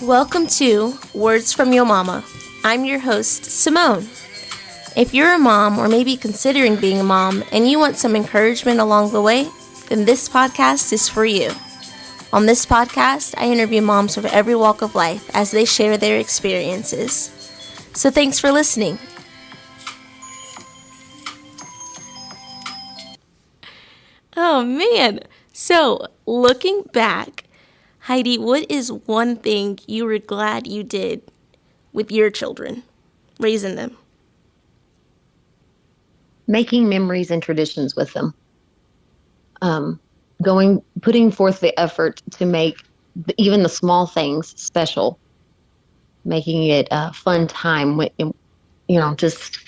Welcome to Words from Your Mama. I'm your host, Simone. If you're a mom or maybe considering being a mom and you want some encouragement along the way, then this podcast is for you. On this podcast, I interview moms from every walk of life as they share their experiences. So thanks for listening. Oh man, so looking back, Heidi, what is one thing you were glad you did with your children, raising them? Making memories and traditions with them. Putting forth the effort to make even the small things special, making it a fun time, just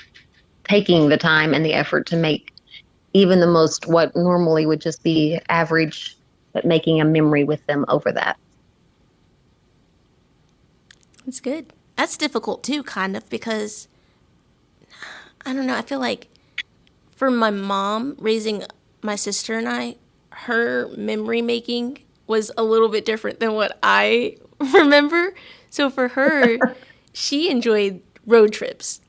taking the time and the effort to make even the most, what normally would just be average, but making a memory with them over that. That's good. That's difficult too, kind of, because I don't know, I feel like for my mom raising my sister and I, her memory making was a little bit different than what I remember. So for her, she enjoyed road trips.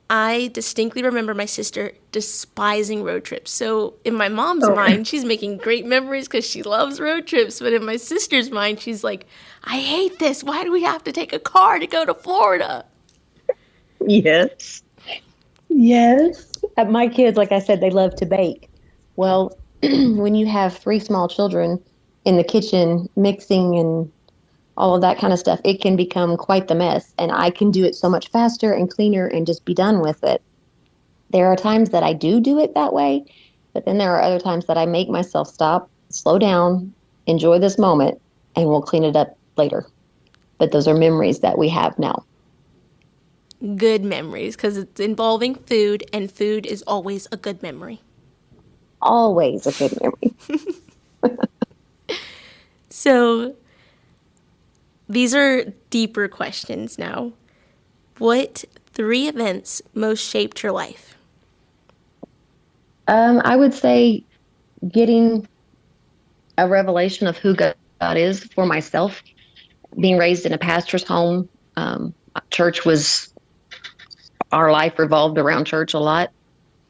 I distinctly remember my sister despising road trips. So in my mom's mind, she's making great memories because she loves road trips. But in my sister's mind, she's like, I hate this. Why do we have to take a car to go to Florida? Yes. Yes. My kids, like I said, they love to bake. Well, when you have 3 small children in the kitchen mixing and all of that kind of stuff, it can become quite the mess. And I can do it so much faster and cleaner and just be done with it. There are times that I do it that way, but then there are other times that I make myself stop, slow down, enjoy this moment, and we'll clean it up later. But those are memories that we have now. Good memories, because it's involving food, and food is always a good memory. Always a good memory. So these are deeper questions now. What 3 events most shaped your life? I would say getting a revelation of who God is for myself. Being raised in a pastor's home, church was, our life revolved around church a lot.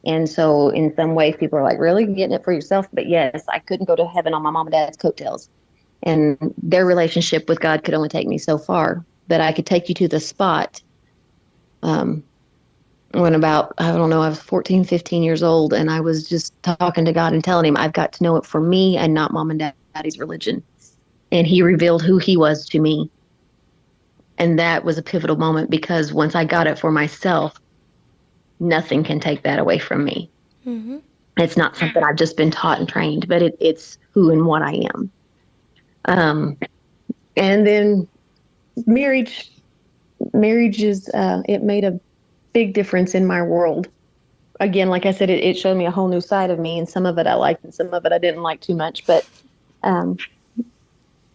And so in some ways people are like, really, you're getting it for yourself? But yes, I couldn't go to heaven on my mom and dad's coattails. And their relationship with God could only take me so far. But I could take you to the spot when about, I was 14, 15 years old. And I was just talking to God and telling him I've got to know it for me and not mom and daddy's religion. And he revealed who he was to me. And that was a pivotal moment, because once I got it for myself, nothing can take that away from me. Mm-hmm. It's not something I've just been taught and trained, but it's who and what I am. And then marriage is, it made a big difference in my world. Again, like I said, it showed me a whole new side of me, and some of it I liked and some of it I didn't like too much, but,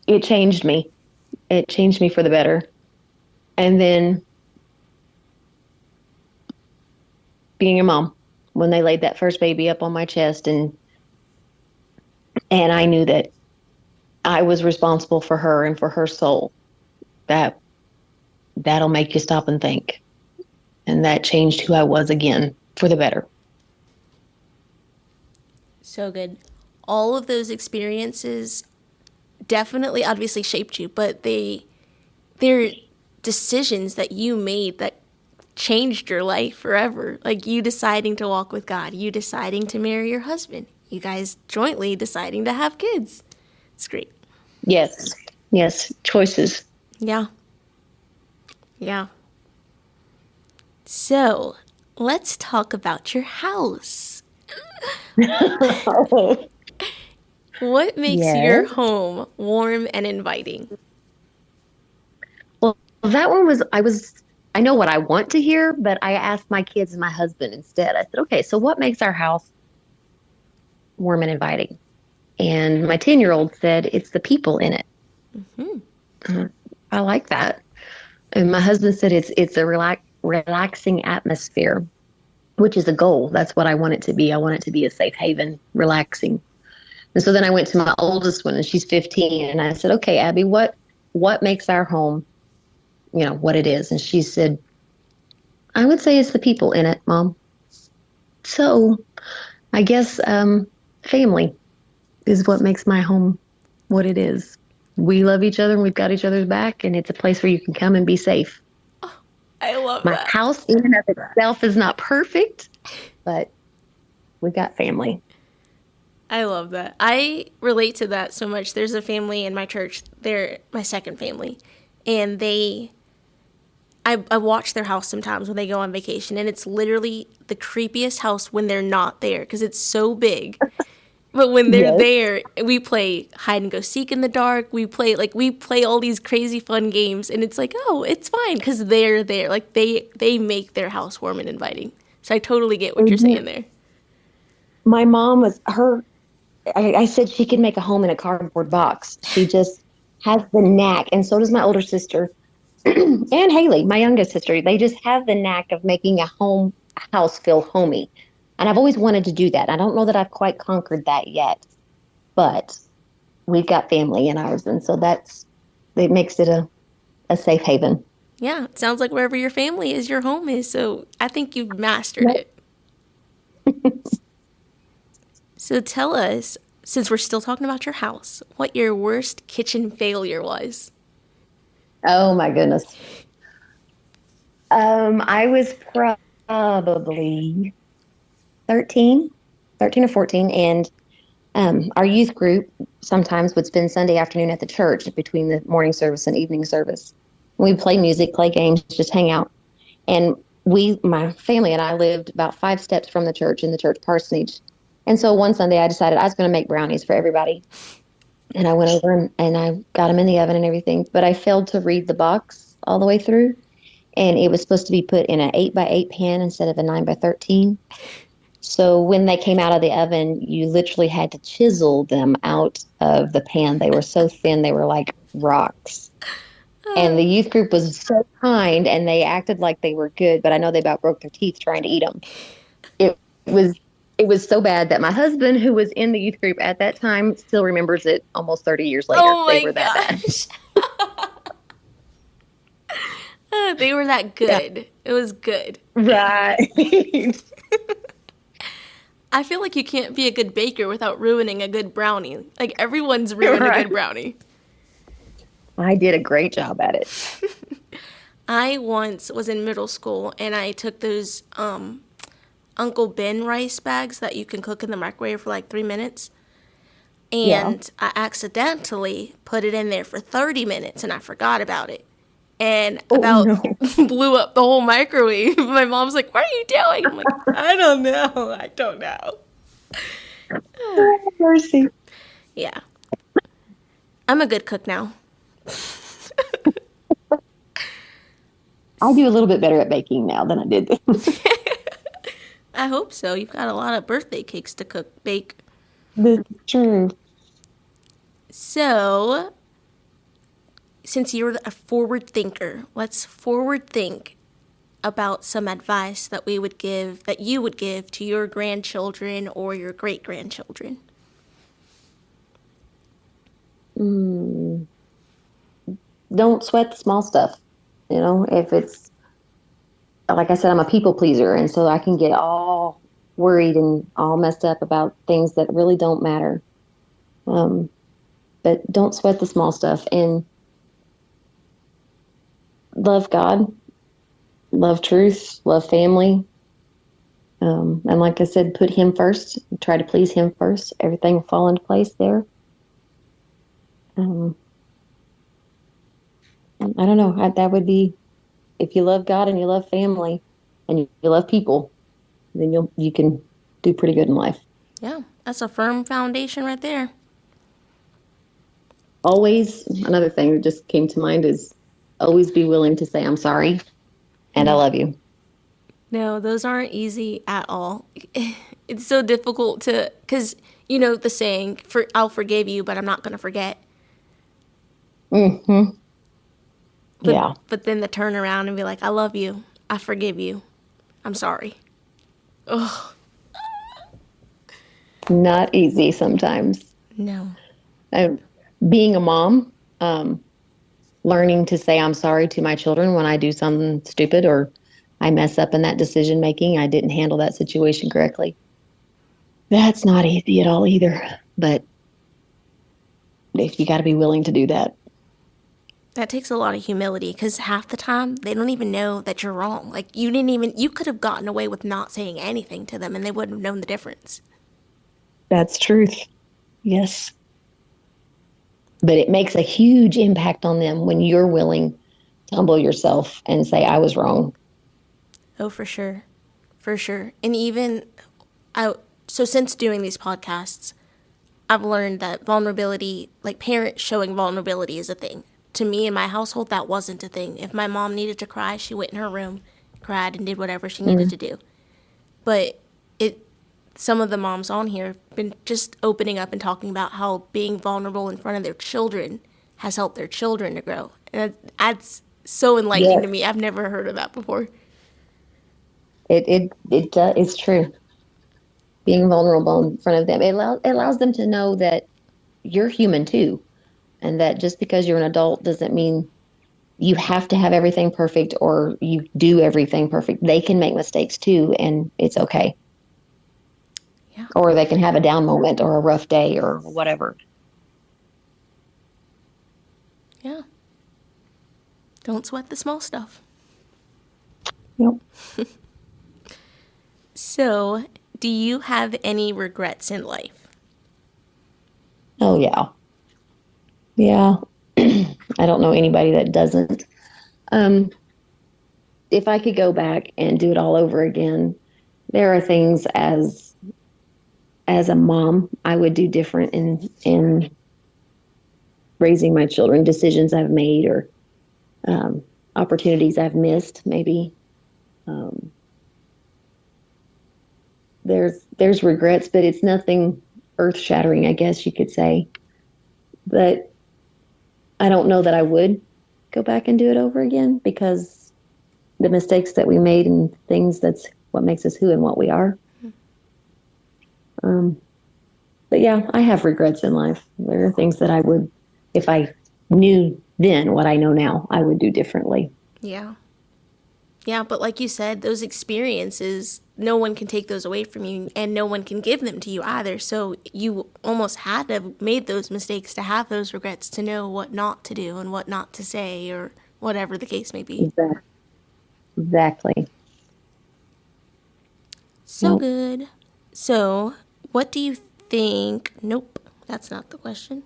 it changed me. It changed me for the better. And then being a mom, when they laid that first baby up on my chest, and I knew that I was responsible for her and for her soul, that'll make you stop and think. And that changed who I was again for the better. So good. All of those experiences definitely obviously shaped you, but they're decisions that you made that changed your life forever. Like you deciding to walk with God, you deciding to marry your husband, you guys jointly deciding to have kids. It's great. Yes. Choices. Yeah. So let's talk about your house. What makes your home warm and inviting? Well, that one was, I know what I want to hear, but I asked my kids and my husband instead. I said, okay, so what makes our house warm and inviting? And my 10-year-old said, it's the people in it. Mm-hmm. I like that. And my husband said, it's a relaxing atmosphere, which is a goal. That's what I want it to be. I want it to be a safe haven, relaxing. And so then I went to my oldest one, and she's 15, and I said, okay, Abby, what makes our home what it is. And she said, I would say it's the people in it, Mom. So I guess family is what makes my home what it is. We love each other and we've got each other's back, and it's a place where you can come and be safe. I love My that. house in and of itself is not perfect, but we've got family. I love that. I relate to that so much. There's a family in my church. They're my second family. And I watch their house sometimes when they go on vacation. And it's literally the creepiest house when they're not there because it's so big. But when they're Yes. there, we play hide and go seek in the dark. We play all these crazy fun games. And it's like, oh, it's fine because they're there. Like they make their house warm and inviting. So I totally get what They you're do. saying there. My mom was her. I said she could make a home in a cardboard box. She just has the knack, and so does my older sister and Haley, my youngest sister. They just have the knack of making a house feel homey. And I've always wanted to do that. I don't know that I've quite conquered that yet, but we've got family in ours, and so it makes it a safe haven. Yeah, it sounds like wherever your family is, your home is. So I think you've mastered Yep. it. So tell us, since we're still talking about your house, what your worst kitchen failure was. Oh my goodness. I was probably 13, 13 or 14, and our youth group sometimes would spend Sunday afternoon at the church between the morning service and evening service. We'd play music, play games, just hang out. And my family and I lived about 5 steps from the church in the church parsonage. And so one Sunday I decided I was going to make brownies for everybody. And I went over and I got them in the oven and everything, but I failed to read the box all the way through. And it was supposed to be put in an 8 by 8 pan instead of a 9 by 13. So when they came out of the oven, you literally had to chisel them out of the pan. They were so thin, they were like rocks. And the youth group was so kind and they acted like they were good, but I know they about broke their teeth trying to eat them. It was it was so bad that my husband, who was in the youth group at that time, still remembers it almost 30 years later. Oh They my were that bad. gosh. They were that Yeah. good. It was good. Right. I feel like you can't be a good baker without ruining a good brownie. Like everyone's ruined a Right. good brownie. I did a great job at it. I once was in middle school and I took those Uncle Ben rice bags that you can cook in the microwave for like 3 minutes. Yeah. And I accidentally put it in there for 30 minutes and I forgot about it. And Oh about no. blew up the whole microwave. My mom's like, "What are you doing?" I'm like, "I don't know. I don't know." Mercy. Yeah. I'm a good cook now. I do a little bit better at baking now than I did then. I hope so. You've got a lot of birthday cakes to bake. This is true. So, since you're a forward thinker, let's forward think about some advice that you would give to your grandchildren or your great grandchildren. Mm, don't sweat the small stuff. If it's like I said, I'm a people pleaser, and so I can get all worried and all messed up about things that really don't matter. Um, but don't sweat the small stuff and love God, love truth, love family. And like I said, put Him first, try to please Him first. Everything will fall into place there. Um, I don't know. That would be if you love God and you love family and you love people, then you can do pretty good in life. Yeah, that's a firm foundation right there. Always, another thing that just came to mind is always be willing to say, I'm sorry and I love you. No, those aren't easy at all. It's so difficult to, because you know the saying, I'll forgive you, but I'm not going to forget. Hmm. But Yeah. but then the turn around and be like, I love you. I forgive you. I'm sorry. Ugh, Not easy sometimes. no. Um, Being a mom, um, learning to say I'm sorry to my children when I do something stupid or I mess up in that decision making. I didn't handle that situation correctly. That's not easy at all either. But if you got to be willing to do that. That takes a lot of humility because half the time they don't even know that you're wrong. Like, you didn't even, you could have gotten away with not saying anything to them and they wouldn't have known the difference. That's truth. Yes. But it makes a huge impact on them when you're willing to humble yourself and say, I was wrong. Oh, for sure. For sure. And even, I, so since doing these podcasts, I've learned that vulnerability, like parents showing vulnerability, is a thing. To me in my household, that wasn't a thing. If my mom needed to cry, she went in her room, cried, and did whatever she needed Mm, to do. But it, some of the moms on here have been just opening up and talking about how being vulnerable in front of their children has helped their children to grow. And that's so enlightening to yes, me. I've never heard of that before. it's true. Being vulnerable in front of them, it allows them to know that you're human too. And that just because you're an adult doesn't mean you have to have everything perfect or you do everything perfect. They can make mistakes too, and it's okay. Yeah. Or they can have a down moment or a rough day or whatever. Yeah. Don't sweat the small stuff. Yep. So, do you have any regrets in life? Oh, yeah. Yeah. I don't know anybody that doesn't. Um, if I could go back and do it all over again, there are things as a mom I would do different in raising my children, decisions I've made or um, opportunities I've missed, maybe. Um, there's regrets, but it's nothing earth shattering, I guess you could say. But I don't know that I would go back and do it over again because the mistakes that we made and things that's what makes us who and what we are. Um, but yeah, I have regrets in life. There are things that I would, if I knew then what I know now, I would do differently. Yeah. Yeah, but like you said, those experiences, no one can take those away from you and no one can give them to you either. So you almost had to have made those mistakes to have those regrets to know what not to do and what not to say or whatever the case may be. Exactly. Exactly. So Nope. good. So, what do you think? Nope, that's not the question.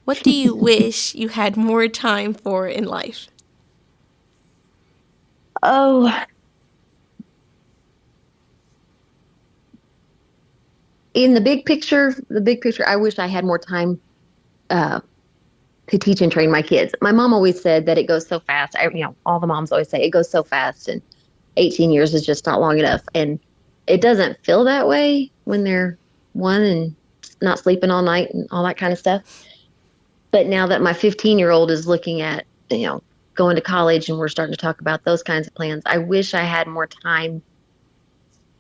What do you wish you had more time for in life? Oh, in the big picture, I wish I had more time uh, to teach and train my kids. My mom always said that it goes so fast. All the moms always say it goes so fast, and 18 years is just not long enough. And it doesn't feel that way when they're one and not sleeping all night and all that kind of stuff. But now that my 15-year-old is looking at, going to college and we're starting to talk about those kinds of plans, I wish I had more time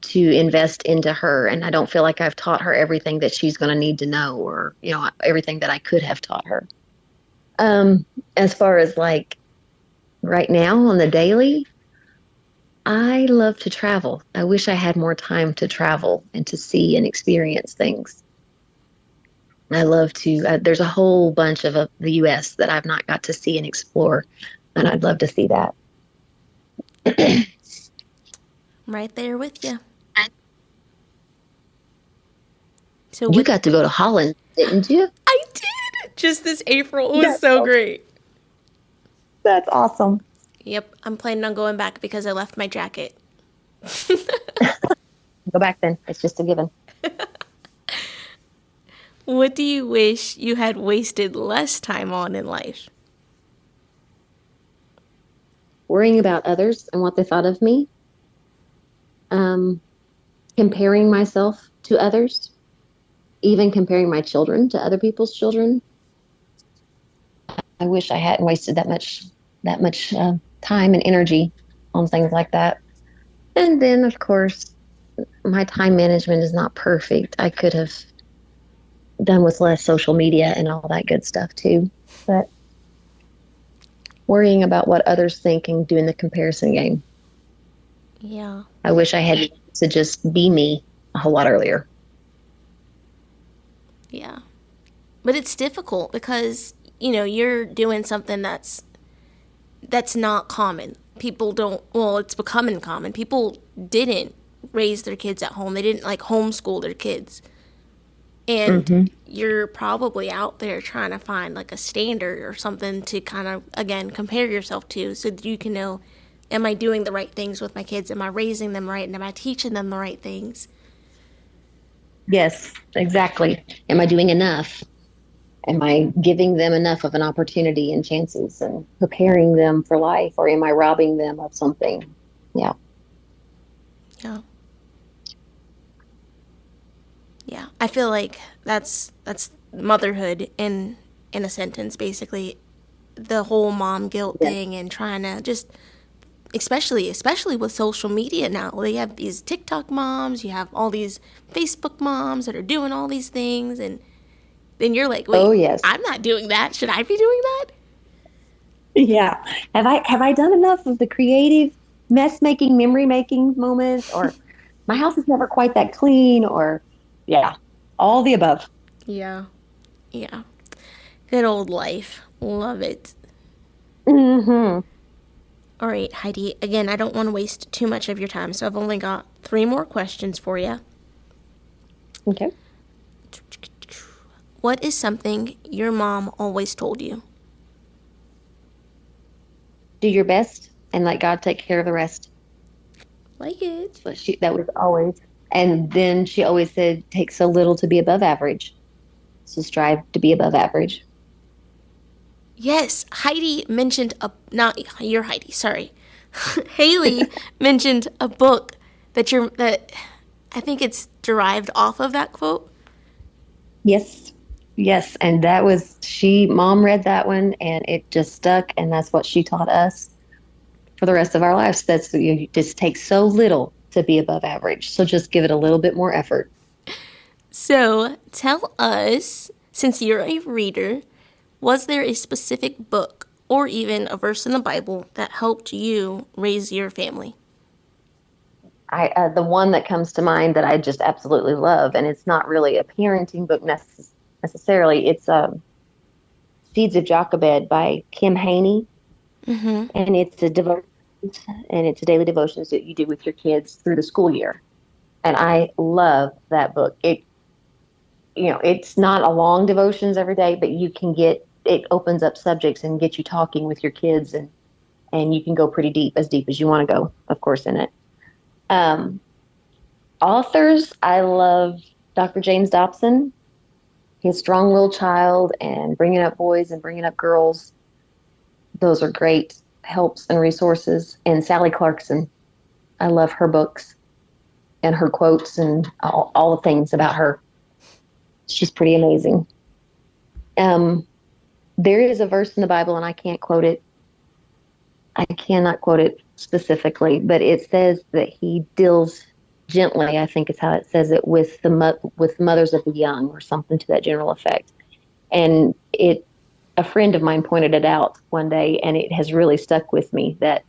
to invest into her. And I don't feel like I've taught her everything that she's going to need to know or, everything that I could have taught her. Um, as far as like right now on the daily, I love to travel. I wish I had more time to travel and to see and experience things. I love to, there's a whole bunch of the US that I've not got to see and explore, and I'd love to see that. I'm right there with you. So, You what got to go to Holland, didn't you? I did just this April, it was That's so awesome. great. That's awesome. Yep, I'm planning on going back because I left my jacket. Go back then. It's just a given. What do you wish you had wasted less time on in life? Worrying about others and what they thought of me, um, comparing myself to others, even comparing my children to other people's children. I wish I hadn't wasted that much time and energy on things like that. And then, of course, my time management is not perfect. I could have done with less social media and all that good stuff too. But worrying about what others think and doing the comparison game. Yeah. I wish I had to just be me a whole lot earlier. Yeah. But it's difficult because, you're doing something that's not common. People don't, well, it's becoming common. People didn't raise their kids at home. They didn't like homeschool their kids. And Hmm. you're probably out there trying to find like a standard or something to kind of, again, compare yourself to so that you can know, am I doing the right things with my kids? Am I raising them right? And am I teaching them the right things? Yes, exactly. Am I doing enough? Am I giving them enough of an opportunity and chances and preparing them for life, or am I robbing them of something? Yeah. Yeah. Yeah. I feel like that's motherhood in a sentence, basically. The whole mom guilt Yeah. thing and trying to just, especially with social media now, they have these TikTok moms, you have all these Facebook moms that are doing all these things, and then you're like, Oh, wait, yes. I'm not doing that. Should I be doing that? Yeah. Have I done enough of the creative mess making, memory making moments? Or my house is never quite that clean, or yeah, all the above. Yeah. Yeah. Good old life. Love it. Hmm. All right, Heidi. Again, I don't want to waste too much of your time, so I've only got three more questions for you. Okay. What is something your mom always told you? Do your best and let God take care of the rest. Like it. But that was always. And then she always said, take so little to be above average. So strive to be above average. Yes, Heidi mentioned a not you're Heidi, sorry. Haley mentioned a book that I think it's derived off of that quote. Yes. Yes. And mom read that one and it just stuck. And that's what she taught us for the rest of our lives. You just take so little to be above average. So just give it a little bit more effort. So tell us, since you're a reader, was there a specific book or even a verse in the Bible that helped you raise your family? The one that comes to mind that I just absolutely love, and it's not really a parenting book necessarily. It's Seeds of Jochebed by Kim Haney, Mm-hmm. and it's a daily devotions that you do with your kids through the school year. And I love that book. It's not a long devotions every day, but it opens up subjects and get you talking with your kids, and you can go pretty deep, as deep as you want to go, of course, in it. Um, Authors, I love Dr. James Dobson, his Strong Little Child and Bringing Up Boys and Bringing Up Girls. Those are great helps and resources. And Sally Clarkson, I love her books and her quotes and all the things about her. She's pretty amazing. Um, there is a verse in the Bible, and I can't quote it. I cannot quote it specifically, but it says that he deals gently, I think is how it says it, with with mothers of the young, or something to that general effect. And a friend of mine pointed it out one day, and it has really stuck with me that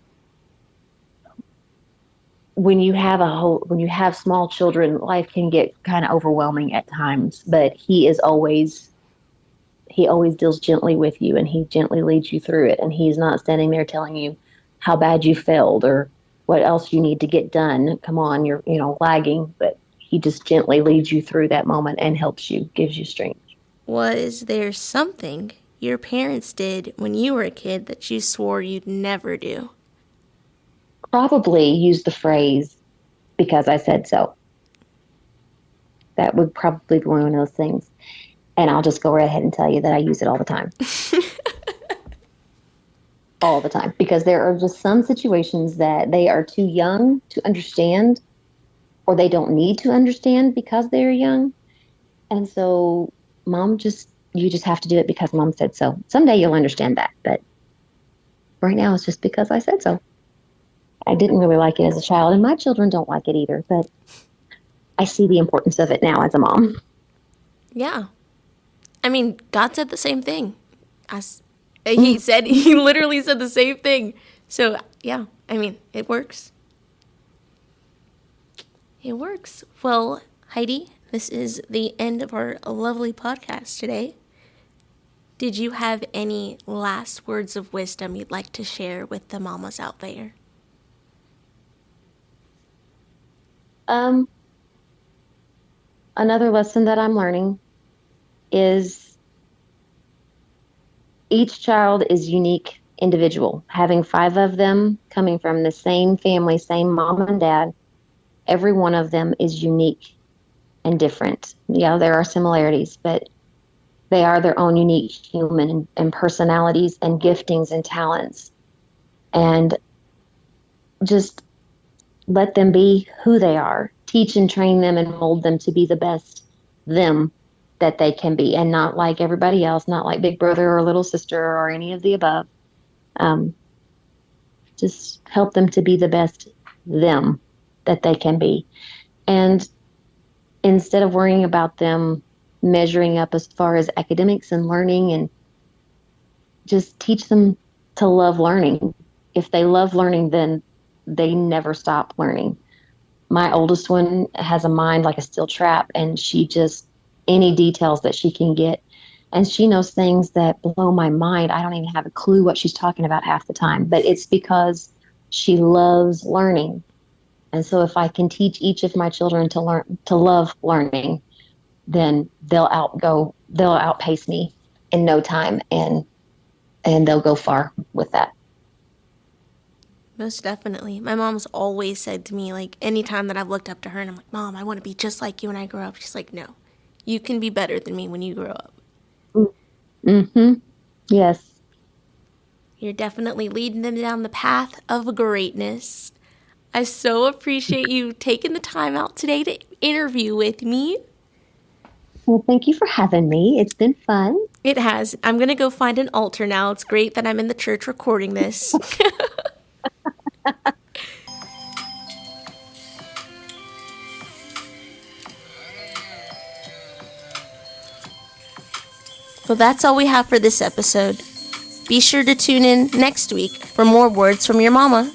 when you have small children, life can get kind of overwhelming at times, but he always deals gently with you, and he gently leads you through it, and he's not standing there telling you how bad you failed or what else you need to get done. Come on, you're lagging, but he just gently leads you through that moment and helps you, gives you strength. Was there something your parents did when you were a kid that you swore you'd never do? Probably use the phrase because I said so. That would probably be one of those things. And I'll just go right ahead and tell you that I use it all the time. All the time. Because there are just some situations that they are too young to understand, or they don't need to understand because they're young. And so you just have to do it because mom said so. Someday you'll understand that. But right now it's just because I said so. I didn't really like it as a child, and my children don't like it either. But I see the importance of it now as a mom. Yeah. I mean, God said the same thing. He literally said the same thing. So, yeah, I mean, it works. It works. Well, Heidi, this is the end of our lovely podcast today. Did you have any last words of wisdom you'd like to share with the mamas out there? Um, Another lesson that I'm learning is each child is unique individual. Having five of them coming from the same family, same mom and dad, every one of them is unique and different. Yeah, there are similarities, but they are their own unique human and personalities and giftings and talents. And just let them be who they are. Teach and train them and mold them to be the best them that they can be, and not like everybody else, not like big brother or little sister or any of the above. Um, just help them to be the best them that they can be. And instead of worrying about them measuring up as far as academics and learning, and just teach them to love learning. If they love learning, then they never stop learning. My oldest one has a mind like a steel trap, and she just, any details that she can get. And she knows things that blow my mind. I don't even have a clue what she's talking about half the time, but it's because she loves learning. And so if I can teach each of my children to learn, to love learning, then they'll outpace me in no time, and they'll go far with that. Most definitely. My mom's always said to me, like, anytime that I've looked up to her and I'm like, Mom, I want to be just like you when I grow up. She's like, no, you can be better than me when you grow up. Mm-hmm. Yes. You're definitely leading them down the path of greatness. I so appreciate you taking the time out today to interview with me. Well, thank you for having me. It's been fun. It has. I'm going to go find an altar now. It's great that I'm in the church recording this. Well, that's all we have for this episode. Be sure to tune in next week for more words from your mama.